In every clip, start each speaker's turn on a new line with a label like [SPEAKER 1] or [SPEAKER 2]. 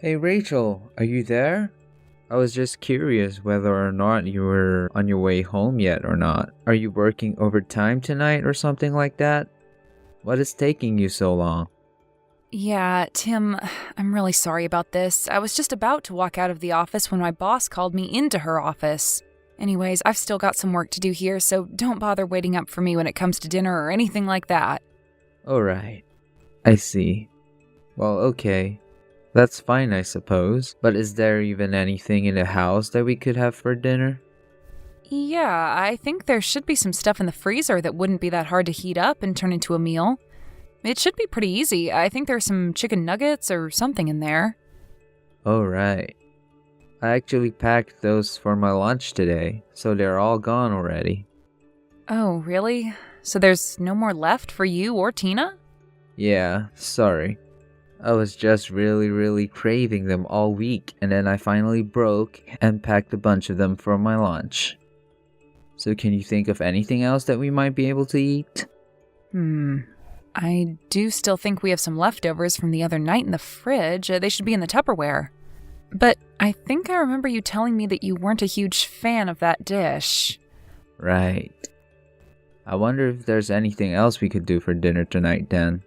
[SPEAKER 1] Hey Rachel, are you there? I was just curious whether or not you were on your way home yet or not. Are you working overtime tonight or something like that? What is taking you so long?
[SPEAKER 2] Yeah, Tim, I'm really sorry about this. I was just about to walk out of the office when my boss called me into her office. Anyways, I've still got some work to do here, so don't bother waiting up for me when it comes to dinner or anything like that.
[SPEAKER 1] Alright, I see. Well, okay. That's fine, I suppose. But is there even anything in the house that we could have for dinner?
[SPEAKER 2] Yeah, I think there should be some stuff in the freezer that wouldn't be that hard to heat up and turn into a meal. It should be pretty easy. I think there's some chicken nuggets or something in there.
[SPEAKER 1] Alright. I actually packed those for my lunch today, so they're all gone already.
[SPEAKER 2] Oh, really? So there's no more left for you or Tina?
[SPEAKER 1] Yeah, sorry. I was just really craving them all week, and then I finally broke and packed a bunch of them for my lunch. So can you think of anything else that we might be able to eat?
[SPEAKER 2] I do still think we have some leftovers from the other night in the fridge. They should be in the Tupperware. But I think I remember you telling me that you weren't a huge fan of that dish.
[SPEAKER 1] Right. I wonder if there's anything else we could do for dinner tonight then.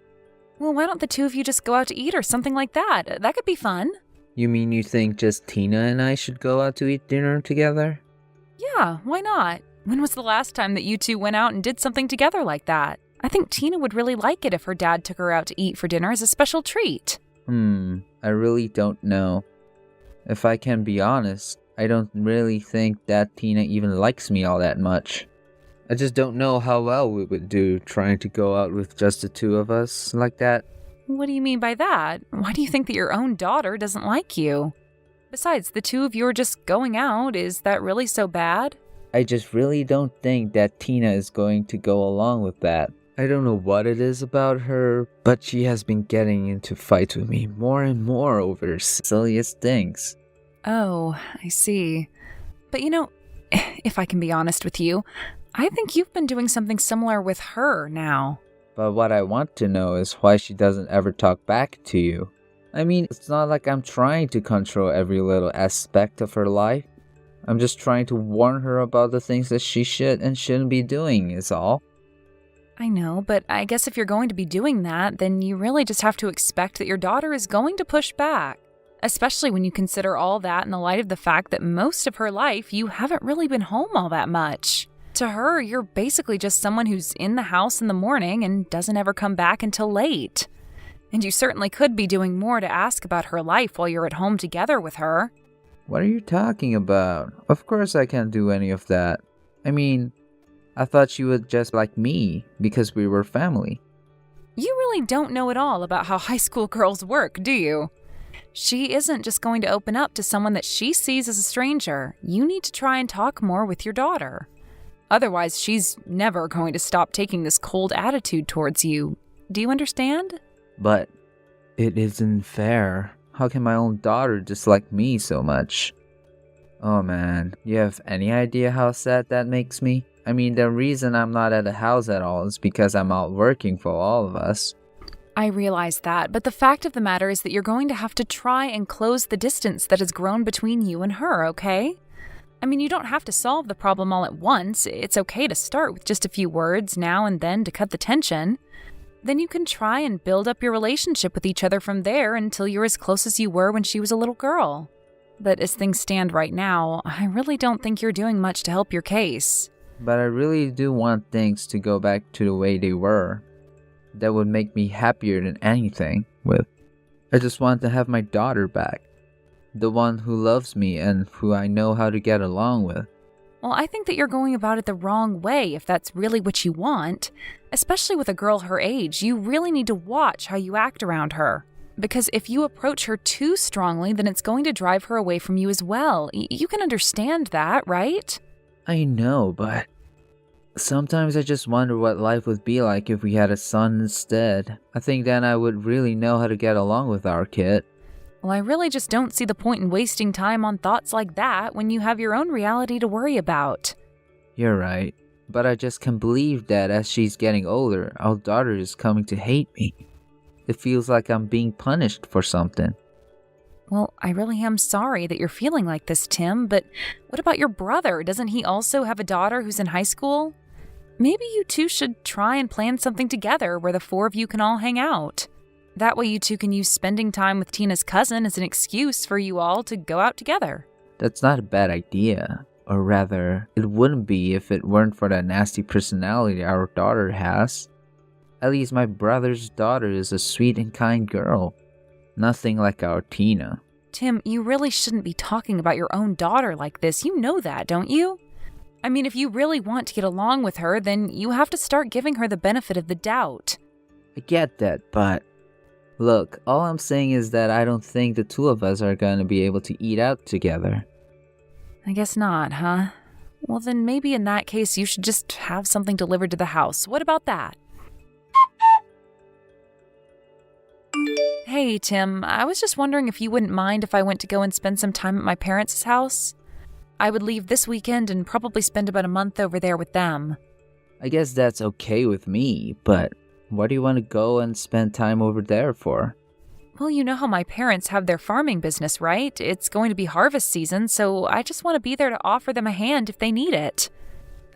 [SPEAKER 2] Well, why don't the two of you just go out to eat or something like that? That could be fun.
[SPEAKER 1] You mean you think just Tina and I should go out to eat dinner together?
[SPEAKER 2] Yeah, why not? When was the last time that you two went out and did something together like that? I think Tina would really like it if her dad took her out to eat for dinner as a special treat.
[SPEAKER 1] I really don't know. If I can be honest, I don't really think that Tina even likes me all that much. I just don't know how well we would do trying to go out with just the two of us like that.
[SPEAKER 2] What do you mean by that? Why do you think that your own daughter doesn't like you? Besides, the two of you are just going out. Is that really so bad?
[SPEAKER 1] I just really don't think that Tina is going to go along with that. I don't know what it is about her, but she has been getting into fights with me more and more over the silliest things.
[SPEAKER 2] Oh, I see. But if I can be honest with you, I think you've been doing something similar with her now.
[SPEAKER 1] But what I want to know is why she doesn't ever talk back to you. I mean, it's not like I'm trying to control every little aspect of her life. I'm just trying to warn her about the things that she should and shouldn't be doing, is all.
[SPEAKER 2] I know, but I guess if you're going to be doing that, then you really just have to expect that your daughter is going to push back. Especially when you consider all that in the light of the fact that most of her life you haven't really been home all that much. To her, you're basically just someone who's in the house in the morning and doesn't ever come back until late. And you certainly could be doing more to ask about her life while you're at home together with her.
[SPEAKER 1] What are you talking about? Of course I can't do any of that. I mean, I thought she would just like me because we were family.
[SPEAKER 2] You really don't know at all about how high school girls work, do you? She isn't just going to open up to someone that she sees as a stranger. You need to try and talk more with your daughter. Otherwise, she's never going to stop taking this cold attitude towards you. Do you understand?
[SPEAKER 1] But it isn't fair. How can my own daughter dislike me so much? Oh man, you have any idea how sad that makes me? I mean, the reason I'm not at the house at all is because I'm out working for all of us.
[SPEAKER 2] I realize that, but the fact of the matter is that you're going to have to try and close the distance that has grown between you and her, okay? I mean, you don't have to solve the problem all at once. It's okay to start with just a few words now and then to cut the tension. Then you can try and build up your relationship with each other from there until you're as close as you were when she was a little girl. But as things stand right now, I really don't think you're doing much to help your case.
[SPEAKER 1] But I really do want things to go back to the way they were. That would make me happier than anything with. I just want to have my daughter back. The one who loves me and who I know how to get along with.
[SPEAKER 2] Well, I think that you're going about it the wrong way if that's really what you want. Especially with a girl her age, you really need to watch how you act around her. Because if you approach her too strongly, then it's going to drive her away from you as well. You can understand that, right?
[SPEAKER 1] I know, but sometimes I just wonder what life would be like if we had a son instead. I think then I would really know how to get along with our kid.
[SPEAKER 2] Well, I really just don't see the point in wasting time on thoughts like that when you have your own reality to worry about.
[SPEAKER 1] You're right, but I just can't believe that as she's getting older, our daughter is coming to hate me. It feels like I'm being punished for something.
[SPEAKER 2] Well, I really am sorry that you're feeling like this, Tim, but what about your brother? Doesn't he also have a daughter who's in high school? Maybe you two should try and plan something together where the four of you can all hang out. That way you two can use spending time with Tina's cousin as an excuse for you all to go out together.
[SPEAKER 1] That's not a bad idea. Or rather, it wouldn't be if it weren't for that nasty personality our daughter has. At least my brother's daughter is a sweet and kind girl. Nothing like our Tina.
[SPEAKER 2] Tim, you really shouldn't be talking about your own daughter like this. You know that, don't you? I mean, if you really want to get along with her, then you have to start giving her the benefit of the doubt.
[SPEAKER 1] I get that, but... Look, all I'm saying is that I don't think the two of us are going to be able to eat out together.
[SPEAKER 2] I guess not, huh? Well, then maybe in that case you should just have something delivered to the house. What about that? Hey, Tim, I was just wondering if you wouldn't mind if I went to go and spend some time at my parents' house. I would leave this weekend and probably spend about a month over there with them.
[SPEAKER 1] I guess that's okay with me, but why do you want to go and spend time over there for?
[SPEAKER 2] Well, you know how my parents have their farming business, right? It's going to be harvest season, so I just want to be there to offer them a hand if they need it.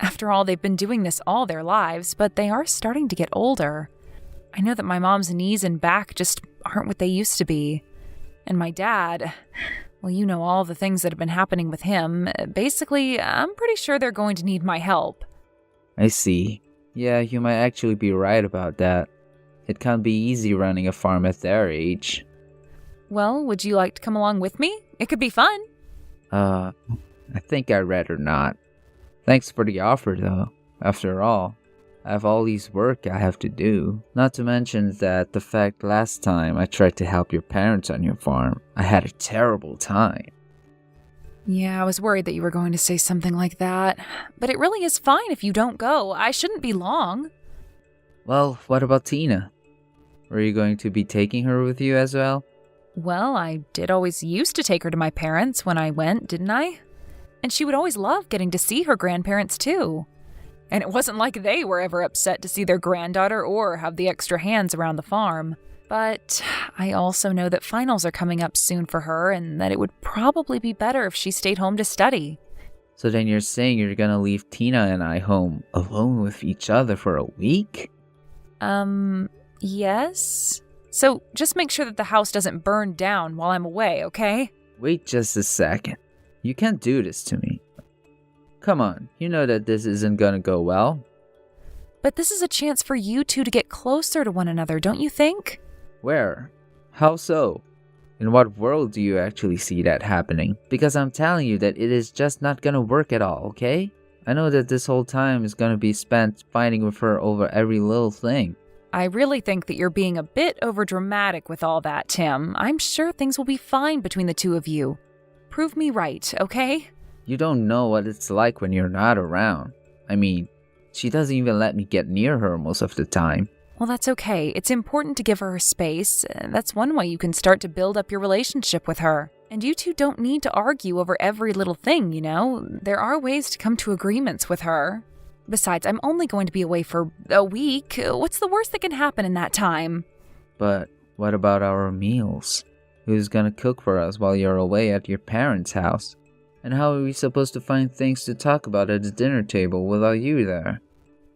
[SPEAKER 2] After all, they've been doing this all their lives, but they are starting to get older. I know that my mom's knees and back just aren't what they used to be. And my dad, well, you know all the things that have been happening with him. Basically, I'm pretty sure they're going to need my help.
[SPEAKER 1] I see. Yeah, you might actually be right about that. It can't be easy running a farm at their age.
[SPEAKER 2] Well, would you like to come along with me? It could be fun.
[SPEAKER 1] I think I'd rather not. Thanks for the offer, though. After all, I have all these work I have to do. Not to mention that the fact last time I tried to help your parents on your farm, I had a terrible time.
[SPEAKER 2] Yeah, I was worried that you were going to say something like that. But it really is fine if you don't go. I shouldn't be long.
[SPEAKER 1] Well, what about Tina? Were you going to be taking her with you as well?
[SPEAKER 2] Well, I did always used to take her to my parents when I went, didn't I? And she would always love getting to see her grandparents, too. And it wasn't like they were ever upset to see their granddaughter or have the extra hands around the farm. But I also know that finals are coming up soon for her and that it would probably be better if she stayed home to study.
[SPEAKER 1] So then you're saying you're gonna leave Tina and I home alone with each other for a week?
[SPEAKER 2] Yes? So just make sure that the house doesn't burn down while I'm away, okay?
[SPEAKER 1] Wait just a second. You can't do this to me. Come on, you know that this isn't gonna go well.
[SPEAKER 2] But this is a chance for you two to get closer to one another, don't you think?
[SPEAKER 1] Where? How so? In what world do you actually see that happening? Because I'm telling you that it is just not gonna work at all, okay? I know that this whole time is gonna be spent fighting with her over every little thing.
[SPEAKER 2] I really think that you're being a bit overdramatic with all that, Tim. I'm sure things will be fine between the two of you. Prove me right, okay?
[SPEAKER 1] You don't know what it's like when you're not around. I mean, she doesn't even let me get near her most of the time.
[SPEAKER 2] Well, that's okay. It's important to give her space. That's one way you can start to build up your relationship with her. And you two don't need to argue over every little thing, you know? There are ways to come to agreements with her. Besides, I'm only going to be away for a week. What's the worst that can happen in that time?
[SPEAKER 1] But what about our meals? Who's gonna cook for us while you're away at your parents' house? And how are we supposed to find things to talk about at the dinner table without you there?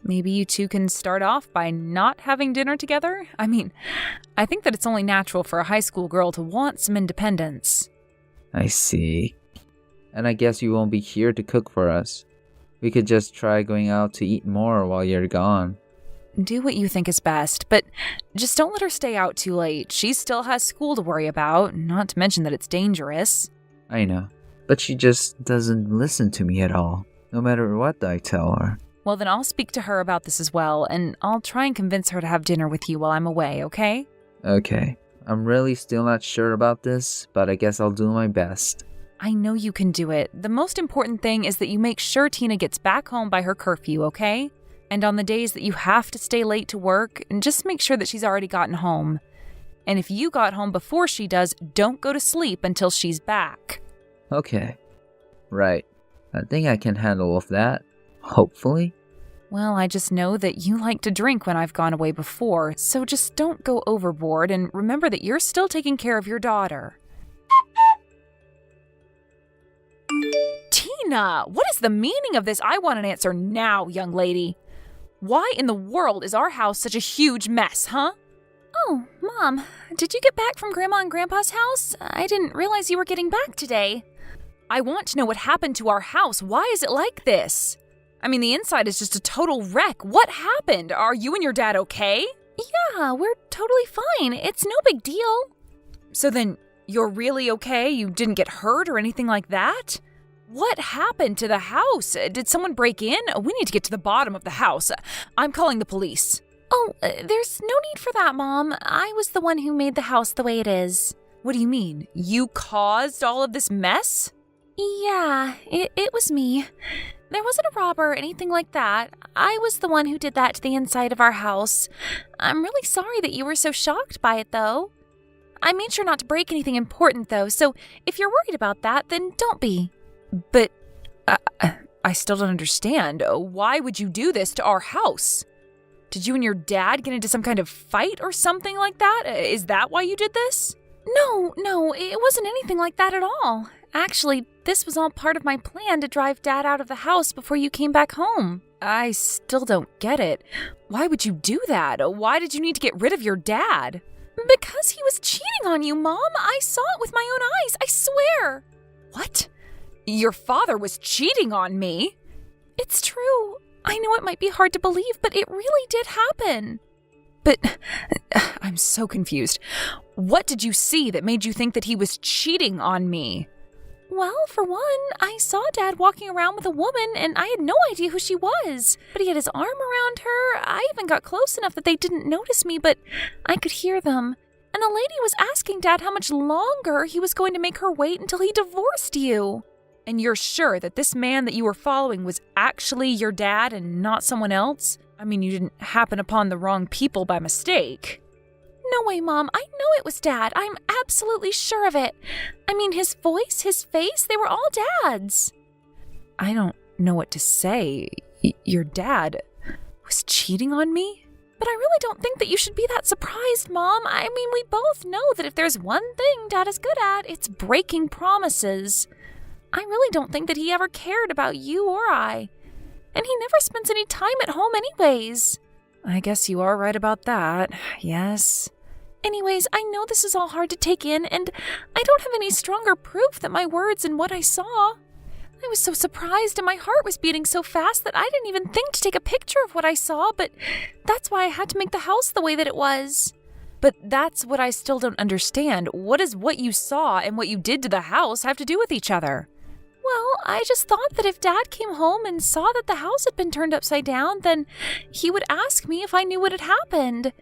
[SPEAKER 2] Maybe you two can start off by not having dinner together? I mean, I think that it's only natural for a high school girl to want some independence.
[SPEAKER 1] I see. And I guess you won't be here to cook for us. We could just try going out to eat more while you're gone.
[SPEAKER 2] Do what you think is best, but just don't let her stay out too late. She still has school to worry about, not to mention that it's dangerous.
[SPEAKER 1] I know, but she just doesn't listen to me at all, no matter what I tell her.
[SPEAKER 2] Well, then I'll speak to her about this as well, and I'll try and convince her to have dinner with you while I'm away, okay?
[SPEAKER 1] Okay. I'm really still not sure about this, but I guess I'll do my best.
[SPEAKER 2] I know you can do it. The most important thing is that you make sure Tina gets back home by her curfew, okay? And on the days that you have to stay late to work, and just make sure that she's already gotten home. And if you got home before she does, don't go to sleep until she's back.
[SPEAKER 1] Okay. Right. I think I can handle all of that. Hopefully.
[SPEAKER 2] Well, I just know that you like to drink when I've gone away before, so just don't go overboard and remember that you're still taking care of your daughter. Tina, what is the meaning of this? I want an answer now, young lady. Why in the world is our house such a huge mess, huh? Oh, Mom, did you get back from Grandma and Grandpa's house? I didn't realize you were getting back today. I want to know what happened to our house. Why is it like this? I mean, the inside is just a total wreck. What happened? Are you and your dad okay? Yeah, we're totally fine. It's no big deal. So then, you're really okay? You didn't get hurt or anything like that? What happened to the house? Did someone break in? We need to get to the bottom of the house. I'm calling the police. Oh, there's no need for that, Mom. I was the one who made the house the way it is. What do you mean? You caused all of this mess? Yeah, it was me. There wasn't a robber or anything like that. I was the one who did that to the inside of our house. I'm really sorry that you were so shocked by it, though. I made sure not to break anything important, though, so if you're worried about that, then don't be. But I still don't understand. Why would you do this to our house? Did you and your dad get into some kind of fight or something like that? Is that why you did this? No, it wasn't anything like that at all. Actually, this was all part of my plan to drive Dad out of the house before you came back home. I still don't get it. Why would you do that? Why did you need to get rid of your dad? Because he was cheating on you, Mom. I saw it with my own eyes, I swear. What? Your father was cheating on me? It's true. I know it might be hard to believe, but it really did happen. But I'm so confused. What did you see that made you think that he was cheating on me? Well, for one, I saw Dad walking around with a woman, and I had no idea who she was. But he had his arm around her. I even got close enough that they didn't notice me, but I could hear them. And the lady was asking Dad how much longer he was going to make her wait until he divorced you. And you're sure that this man that you were following was actually your dad and not someone else? I mean, you didn't happen upon the wrong people by mistake. No way, Mom. I know it was Dad. I'm absolutely sure of it. I mean, his voice, his face, they were all Dad's. I don't know what to say. Your dad was cheating on me? But I really don't think that you should be that surprised, Mom. I mean, we both know that if there's one thing Dad is good at, it's breaking promises. I really don't think that he ever cared about you or I. And he never spends any time at home anyways. I guess you are right about that, yes. Anyways, I know this is all hard to take in, and I don't have any stronger proof that my words and what I saw. I was so surprised and my heart was beating so fast that I didn't even think to take a picture of what I saw, but that's why I had to make the house the way that it was. But that's what I still don't understand. What does what you saw and what you did to the house have to do with each other? Well, I just thought that if Dad came home and saw that the house had been turned upside down, then he would ask me if I knew what had happened.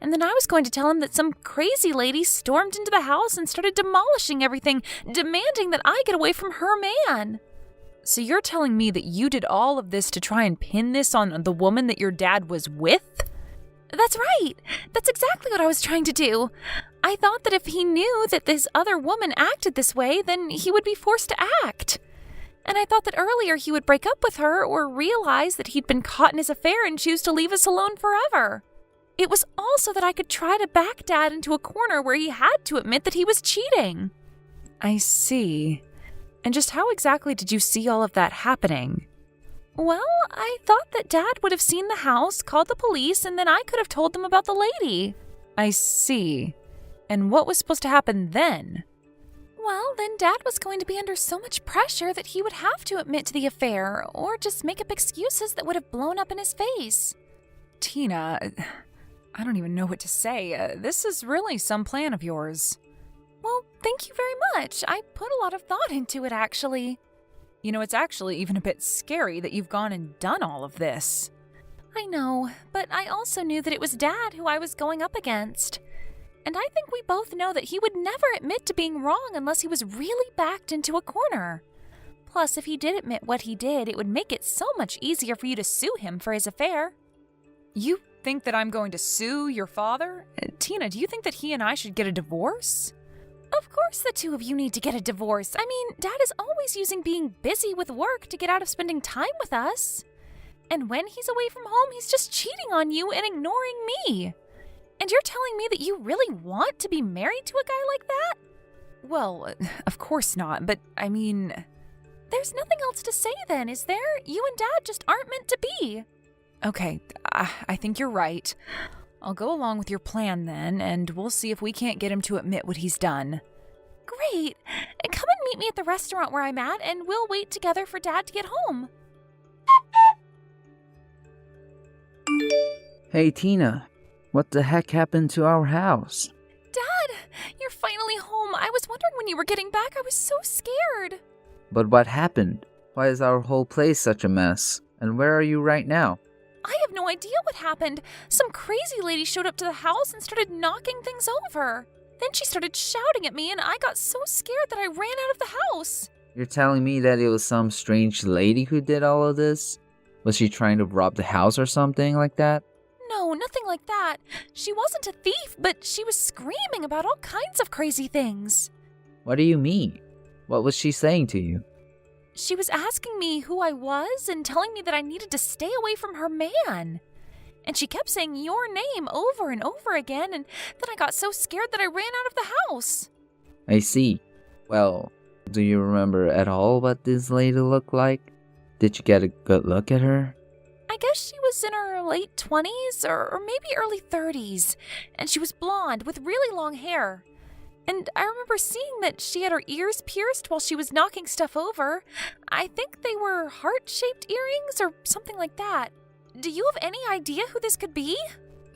[SPEAKER 2] And then I was going to tell him that some crazy lady stormed into the house and started demolishing everything, demanding that I get away from her man. So you're telling me that you did all of this to try and pin this on the woman that your dad was with? That's right. That's exactly what I was trying to do. I thought that if he knew that this other woman acted this way, then he would be forced to act. And I thought that earlier he would break up with her or realize that he'd been caught in his affair and choose to leave us alone forever. It was also that I could try to back Dad into a corner where he had to admit that he was cheating. I see. And just how exactly did you see all of that happening? Well, I thought that Dad would have seen the house, called the police, and then I could have told them about the lady. I see. And what was supposed to happen then? Well, then Dad was going to be under so much pressure that he would have to admit to the affair, or just make up excuses that would have blown up in his face. Tina, I don't even know what to say. This is really some plan of yours. Well, thank you very much. I put a lot of thought into it, actually. You know, it's actually even a bit scary that you've gone and done all of this. I know, but I also knew that it was Dad who I was going up against. And I think we both know that he would never admit to being wrong unless he was really backed into a corner. Plus, if he did admit what he did, it would make it so much easier for you to sue him for his affair. You think that I'm going to sue your father? Tina, do you think that he and I should get a divorce? Of course the two of you need to get a divorce. I mean, Dad is always using being busy with work to get out of spending time with us. And when he's away from home, he's just cheating on you and ignoring me. And you're telling me that you really want to be married to a guy like that? Well, of course not, but I mean, There's nothing else to say then, is there? You and Dad just aren't meant to be. Okay, I think you're right. I'll go along with your plan then, and we'll see if we can't get him to admit what he's done. Great! Come and meet me at the restaurant where I'm at, and we'll wait together for Dad to get home.
[SPEAKER 1] Hey, Tina. What the heck happened to our house?
[SPEAKER 2] Dad! You're finally home. I was wondering when you were getting back. I was so scared.
[SPEAKER 1] But what happened? Why is our whole place such a mess? And where are you right now?
[SPEAKER 2] I have no idea what happened. Some crazy lady showed up to the house and started knocking things over. Then she started shouting at me, and I got so scared that I ran out of the house.
[SPEAKER 1] You're telling me that it was some strange lady who did all of this? Was she trying to rob the house or something like that?
[SPEAKER 2] No, nothing like that. She wasn't a thief, but she was screaming about all kinds of crazy things.
[SPEAKER 1] What do you mean? What was she saying to you?
[SPEAKER 2] She was asking me who I was and telling me that I needed to stay away from her man. And she kept saying your name over and over again, and then I got so scared that I ran out of the house.
[SPEAKER 1] I see. Well, do you remember at all what this lady looked like? Did you get a good look at her?
[SPEAKER 2] I guess she was in her late 20s or maybe early 30s, and she was blonde with really long hair. And I remember seeing that she had her ears pierced while she was knocking stuff over. I think they were heart-shaped earrings or something like that. Do you have any idea who this could be?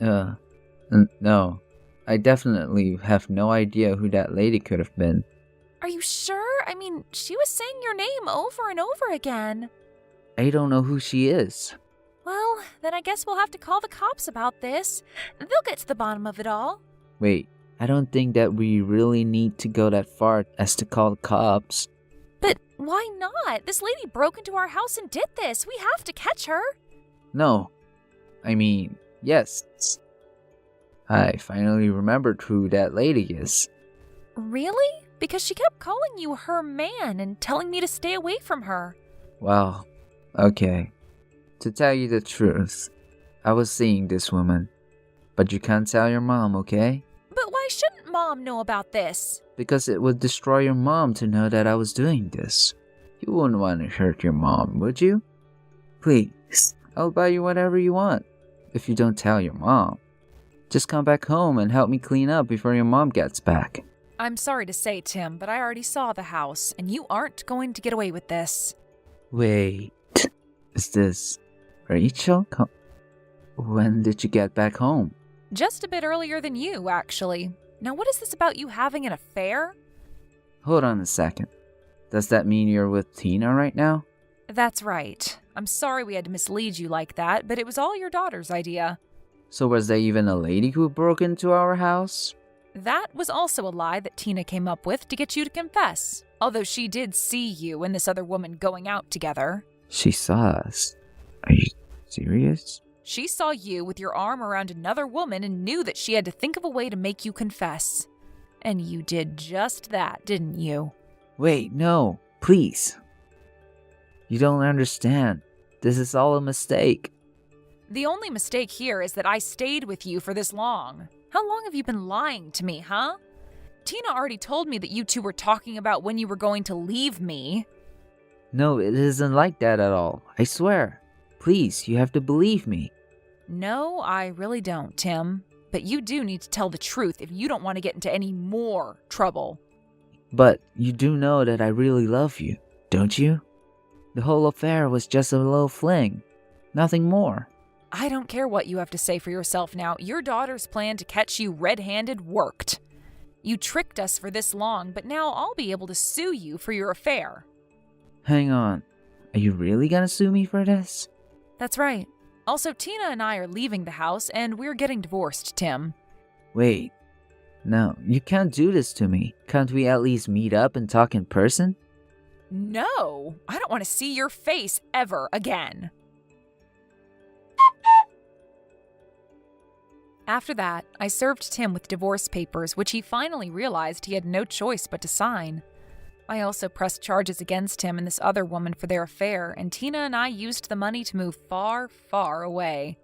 [SPEAKER 1] No. I definitely have no idea who that lady could have been.
[SPEAKER 2] Are you sure? I mean, she was saying your name over and over again.
[SPEAKER 1] I don't know who she is.
[SPEAKER 2] Well, then I guess we'll have to call the cops about this. They'll get to the bottom of it all.
[SPEAKER 1] Wait, I don't think that we really need to go that far as to call the cops.
[SPEAKER 2] But why not? This lady broke into our house and did this. We have to catch her.
[SPEAKER 1] No. I mean, yes. I finally remembered who that lady is.
[SPEAKER 2] Really? Because she kept calling you her man and telling me to stay away from her.
[SPEAKER 1] Well, okay. To tell you the truth, I was seeing this woman. But you can't tell your mom, okay?
[SPEAKER 2] But why shouldn't Mom know about this?
[SPEAKER 1] Because it would destroy your mom to know that I was doing this. You wouldn't want to hurt your mom, would you? Please, I'll buy you whatever you want. If you don't tell your mom. Just come back home and help me clean up before your mom gets back.
[SPEAKER 2] I'm sorry to say, Tim, but I already saw the house, and you aren't going to get away with this.
[SPEAKER 1] Wait, is this Rachel? When did you get back home?
[SPEAKER 2] Just a bit earlier than you, actually. Now, what is this about you having an affair?
[SPEAKER 1] Hold on a second. Does that mean you're with Tina right now?
[SPEAKER 2] That's right. I'm sorry we had to mislead you like that, but it was all your daughter's idea.
[SPEAKER 1] So was there even a lady who broke into our house?
[SPEAKER 2] That was also a lie that Tina came up with to get you to confess. Although she did see you and this other woman going out together.
[SPEAKER 1] She saw us. Are you serious?
[SPEAKER 2] She saw you with your arm around another woman and knew that she had to think of a way to make you confess. And you did just that, didn't you?
[SPEAKER 1] Wait, no. Please. You don't understand. This is all a mistake.
[SPEAKER 2] The only mistake here is that I stayed with you for this long. How long have you been lying to me, huh? Tina already told me that you two were talking about when you were going to leave me.
[SPEAKER 1] No, it isn't like that at all. I swear. Please, you have to believe me.
[SPEAKER 2] No, I really don't, Tim. But you do need to tell the truth if you don't want to get into any more trouble.
[SPEAKER 1] But you do know that I really love you, don't you? The whole affair was just a little fling. Nothing more.
[SPEAKER 2] I don't care what you have to say for yourself now. Your daughter's plan to catch you red-handed worked. You tricked us for this long, but now I'll be able to sue you for your affair.
[SPEAKER 1] Hang on. Are you really gonna sue me for this?
[SPEAKER 2] That's right. Also, Tina and I are leaving the house, and we're getting divorced, Tim.
[SPEAKER 1] Wait. No, you can't do this to me. Can't we at least meet up and talk in person?
[SPEAKER 2] No! I don't want to see your face ever again. After that, I served Tim with divorce papers, which he finally realized he had no choice but to sign. I also pressed charges against him and this other woman for their affair, and Tina and I used the money to move far, far away.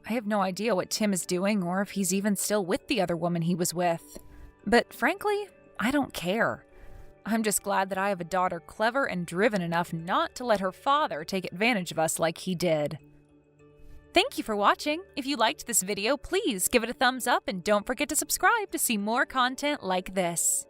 [SPEAKER 2] I have no idea what Tim is doing or if he's even still with the other woman he was with. But frankly, I don't care. I'm just glad that I have a daughter clever and driven enough not to let her father take advantage of us like he did. Thank you for watching. If you liked this video, please give it a thumbs up and don't forget to subscribe to see more content like this.